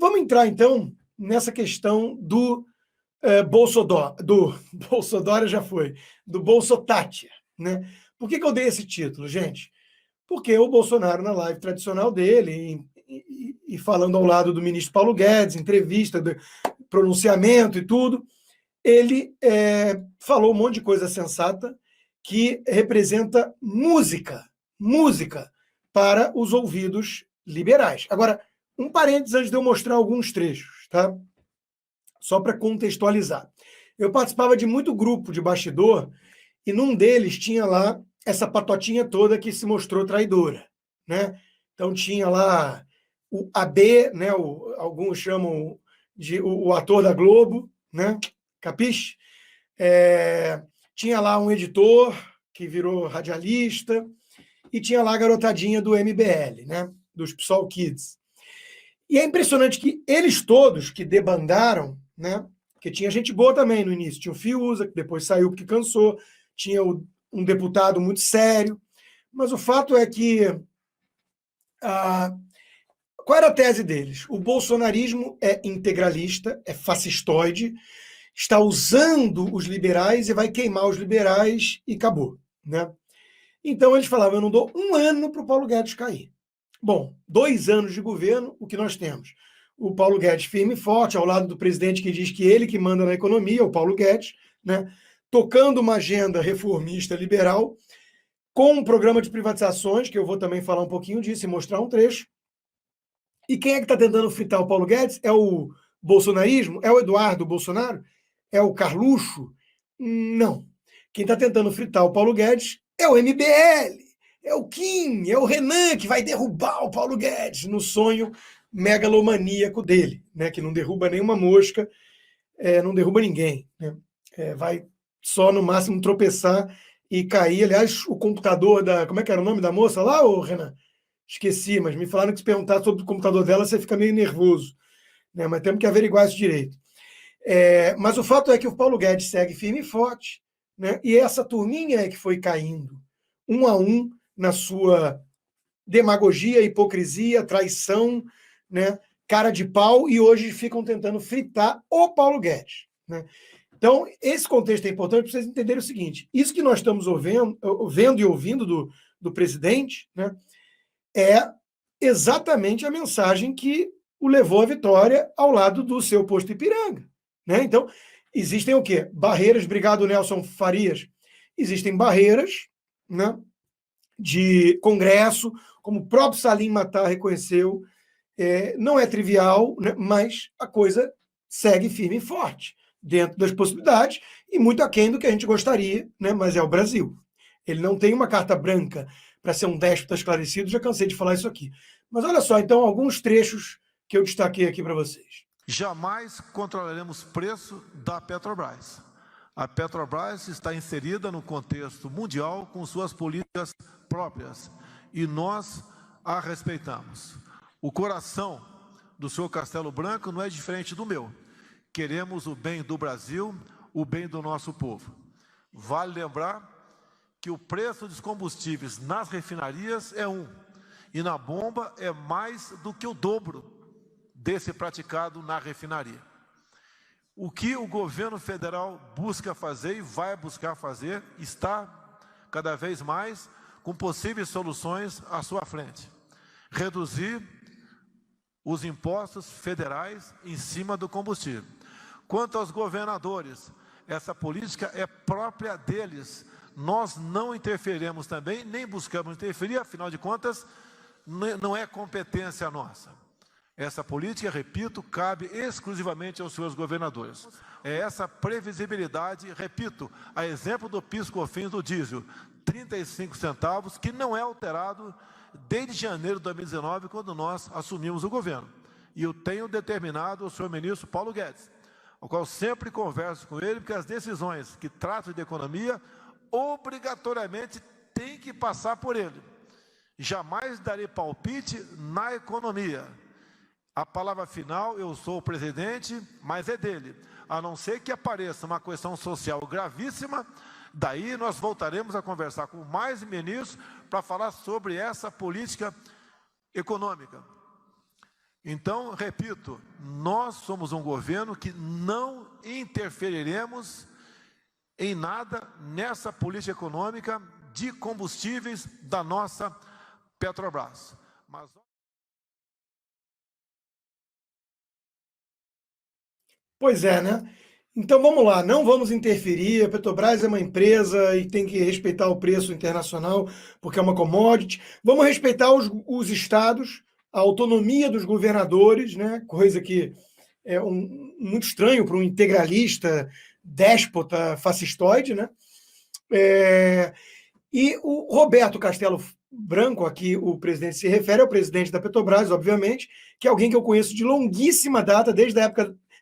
vamos entrar, então, nessa questão do Bolsodó, do Bolsodória já foi, do Bolsotátia, né? Por que eu dei esse título, gente? Porque o Bolsonaro, na live tradicional dele, e falando ao lado do ministro Paulo Guedes, entrevista, pronunciamento e tudo, ele falou um monte de coisa sensata que representa música para os ouvidos liberais. Agora, um parênteses antes de eu mostrar alguns trechos, tá? Só para contextualizar. Eu participava de muito grupo de bastidor e num deles tinha lá essa patotinha toda que se mostrou traidora, né? Então tinha lá o AB, né? Alguns chamam de o ator da Globo, né? Capiche? Tinha lá um editor que virou radialista e tinha lá a garotadinha do MBL, né? Dos PSOL Kids. E é impressionante que eles todos que debandaram, né? Porque tinha gente boa também no início, tinha o Fiuza, que depois saiu porque cansou, tinha um deputado muito sério, mas o fato é que qual era a tese deles? O bolsonarismo é integralista, é fascistoide, está usando os liberais e vai queimar os liberais e acabou, né? Então eles falavam, eu não dou um ano para o Paulo Guedes cair. Bom, 2 anos de governo, o que nós temos? O Paulo Guedes firme e forte, ao lado do presidente que diz que ele que manda na economia, o Paulo Guedes, né? Tocando uma agenda reformista liberal, com um programa de privatizações, que eu vou também falar um pouquinho disso e mostrar um trecho. E quem é que está tentando fritar o Paulo Guedes? É o bolsonarismo? É o Eduardo Bolsonaro? É o Carluxo? Não. Quem está tentando fritar o Paulo Guedes é o MBL, é o Kim, é o Renan, que vai derrubar o Paulo Guedes no sonho megalomaníaco dele, né? Que não derruba nenhuma mosca, não derruba ninguém, né? Vai só, no máximo, tropeçar e cair. Aliás, o computador da... Como é que era o nome da moça lá, ô Renan? Esqueci, mas me falaram que se perguntar sobre o computador dela, você fica meio nervoso, né? Mas temos que averiguar isso direito. Mas o fato é que o Paulo Guedes segue firme e forte, né? E essa turminha é que foi caindo, um a um, na sua demagogia, hipocrisia, traição, né? Cara de pau, e hoje ficam tentando fritar o Paulo Guedes, né? Então, esse contexto é importante para vocês entenderem o seguinte: isso que nós estamos vendo e ouvindo do presidente, né, é exatamente a mensagem que o levou à vitória ao lado do seu posto Ipiranga, né? Então, existem o quê? Barreiras, obrigado, Nelson Farias. Existem barreiras, né, de Congresso, como o próprio Salim Matar reconheceu, não é trivial, né, mas a coisa segue firme e forte, dentro das possibilidades, e muito aquém do que a gente gostaria, né, mas é o Brasil. Ele não tem uma carta branca para ser um déspota esclarecido, já cansei de falar isso aqui. Mas olha só, então, alguns trechos que eu destaquei aqui para vocês. Jamais controlaremos preço da Petrobras. A Petrobras está inserida no contexto mundial com suas políticas próprias e nós a respeitamos. O coração do senhor Castelo Branco não é diferente do meu. Queremos o bem do Brasil, o bem do nosso povo. Vale lembrar que o preço dos combustíveis nas refinarias é 1, e na bomba é mais do que o dobro desse praticado na refinaria. O que o governo federal busca fazer e vai buscar fazer está cada vez mais com possíveis soluções à sua frente. Reduzir os impostos federais em cima do combustível. Quanto aos governadores, essa política é própria deles. Nós não interferimos também, nem buscamos interferir, afinal de contas, não é competência nossa. Essa política, repito, cabe exclusivamente aos seus governadores. É essa previsibilidade, repito, a exemplo do PIS/COFINS do diesel, 35 centavos, que não é alterado desde janeiro de 2019, quando nós assumimos o governo. E eu tenho determinado o senhor ministro Paulo Guedes, ao qual sempre converso com ele, porque as decisões que tratam de economia, obrigatoriamente têm que passar por ele. Jamais darei palpite na economia. A palavra final, eu sou o presidente, mas é dele. A não ser que apareça uma questão social gravíssima, daí nós voltaremos a conversar com mais ministros para falar sobre essa política econômica. Então, repito, nós somos um governo que não interferiremos em nada nessa política econômica de combustíveis da nossa Petrobras. Mas... Pois é, né? Então vamos lá, não vamos interferir. A Petrobras é uma empresa e tem que respeitar o preço internacional, porque é uma commodity. Vamos respeitar os estados, a autonomia dos governadores, né? Coisa que é muito estranho para um integralista, déspota, fascistoide, né? E o Roberto Castelo Branco, aqui o presidente se refere ao presidente da Petrobras, obviamente, que é alguém que eu conheço de longuíssima data, desde a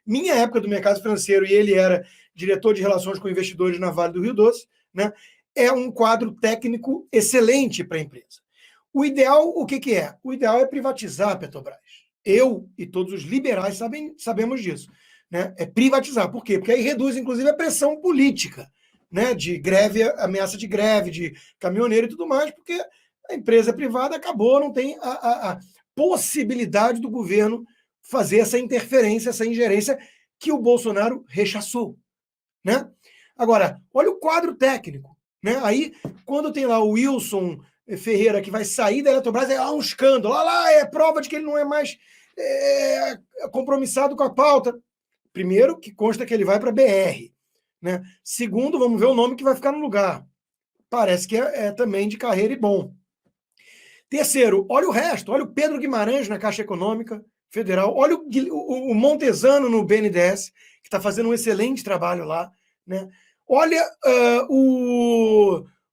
minha época do mercado financeiro, e ele era diretor de relações com investidores na Vale do Rio Doce, né? É um quadro técnico excelente para a empresa. O ideal, o que é? O ideal é privatizar a Petrobras. Eu e todos os liberais sabemos disso. Né? É privatizar. Por quê? Porque aí reduz, inclusive, a pressão política, né? De greve, ameaça de greve, de caminhoneiro e tudo mais, porque a empresa privada acabou, não tem a possibilidade do governo fazer essa interferência, essa ingerência que o Bolsonaro rechaçou, né? Agora, olha o quadro técnico, né? Aí, quando tem lá o Wilson Ferreira que vai sair da Eletrobras, é um escândalo, lá é prova de que ele não é mais compromissado com a pauta. Primeiro, que consta que ele vai para a BR, né? Segundo, vamos ver o nome que vai ficar no lugar. Parece que é também de carreira e bom. Terceiro, olha o resto, olha o Pedro Guimarães na Caixa Econômica Federal, olha o Montesano no BNDES, que está fazendo um excelente trabalho lá, né? Olha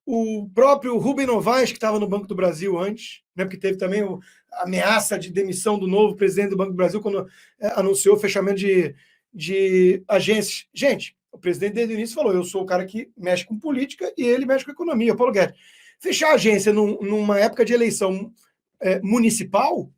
o próprio Rubem Novaes, que estava no Banco do Brasil antes, né? Porque teve também a ameaça de demissão do novo presidente do Banco do Brasil quando anunciou o fechamento de agências. Gente, o presidente desde o início falou, eu sou o cara que mexe com política e ele mexe com economia, Paulo Guedes. Fechar a agência numa época de eleição municipal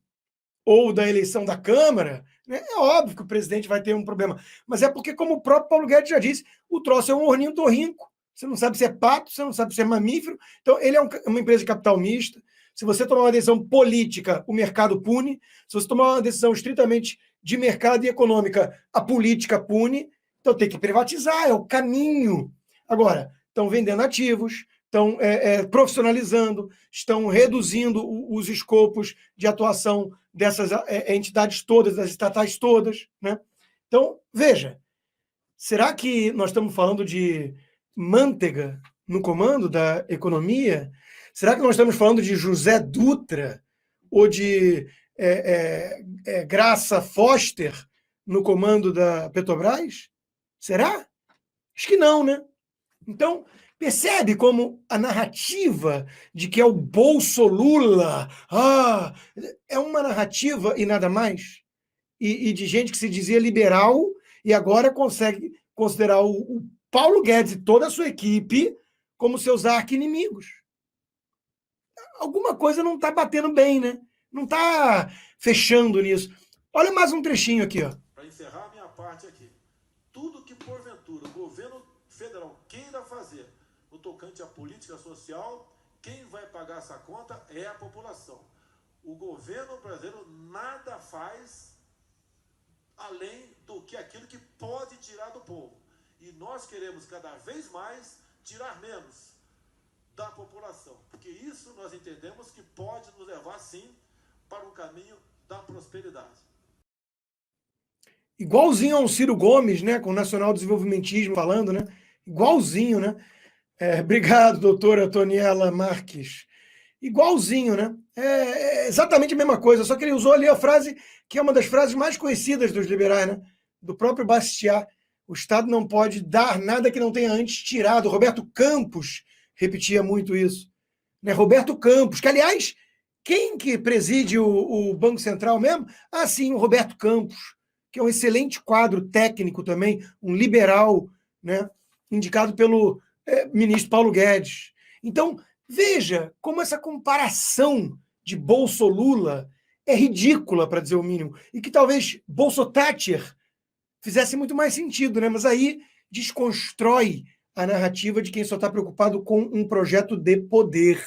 ou da eleição da Câmara, né, é óbvio que o presidente vai ter um problema. Mas é porque, como o próprio Paulo Guedes já disse, o troço é um ornitorrinco. Você não sabe se é pato, você não sabe se é mamífero. Então, ele é uma empresa de capital mista. Se você tomar uma decisão política, o mercado pune. Se você tomar uma decisão estritamente de mercado e econômica, a política pune. Então, tem que privatizar, é o caminho. Agora, estão vendendo ativos, estão profissionalizando, estão reduzindo os escopos de atuação dessas entidades todas, das estatais todas, né? Então, veja, será que nós estamos falando de manteiga no comando da economia? Será que nós estamos falando de José Dutra ou de Graça Foster no comando da Petrobras? Será? Acho que não, né? Então, percebe como a narrativa de que é o Bolso-Lula é uma narrativa e nada mais? E de gente que se dizia liberal e agora consegue considerar o Paulo Guedes e toda a sua equipe como seus arqui-inimigos. Alguma coisa não está batendo bem, né? Não está fechando nisso. Olha mais um trechinho aqui, ó. Para encerrar a minha parte aqui. Tudo que, porventura, o governo federal queira fazer no tocante à política social, quem vai pagar essa conta é a população. O governo brasileiro nada faz além do que aquilo que pode tirar do povo. E nós queremos cada vez mais tirar menos da população, porque isso nós entendemos que pode nos levar, sim, para um caminho da prosperidade. Igualzinho ao Ciro Gomes, né, com o nacional desenvolvimentismo falando, né? Igualzinho, né? Obrigado, doutora Antoniela Marques. Igualzinho, né? É exatamente a mesma coisa, só que ele usou ali a frase que é uma das frases mais conhecidas dos liberais, né? Do próprio Bastiat. O Estado não pode dar nada que não tenha antes tirado. Roberto Campos repetia muito isso. Né? Roberto Campos, que, aliás, quem que preside o Banco Central mesmo? Sim, o Roberto Campos, que é um excelente quadro técnico também, um liberal, né? Indicado pelo ministro Paulo Guedes. Então, veja como essa comparação de Bolso-Lula é ridícula, para dizer o mínimo, e que talvez Bolso-Thatcher fizesse muito mais sentido, né? Mas aí desconstrói a narrativa de quem só está preocupado com um projeto de poder.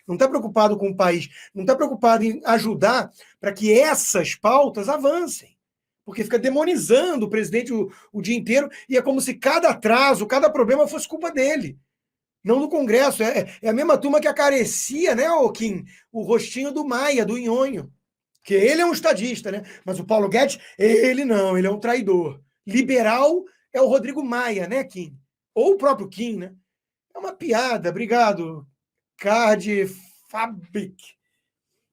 não está preocupado com o país, não está preocupado em ajudar para que essas pautas avancem. Porque fica demonizando o presidente o dia inteiro, e é como se cada atraso, cada problema fosse culpa dele. Não do Congresso. É a mesma turma que acarecia, né, Kim, o rostinho do Maia, do Nhonho. Porque ele é um estadista, né? Mas o Paulo Guedes, ele não, ele é um traidor. Liberal é o Rodrigo Maia, né, Kim? Ou o próprio Kim, né? É uma piada. Obrigado, Card Fabric.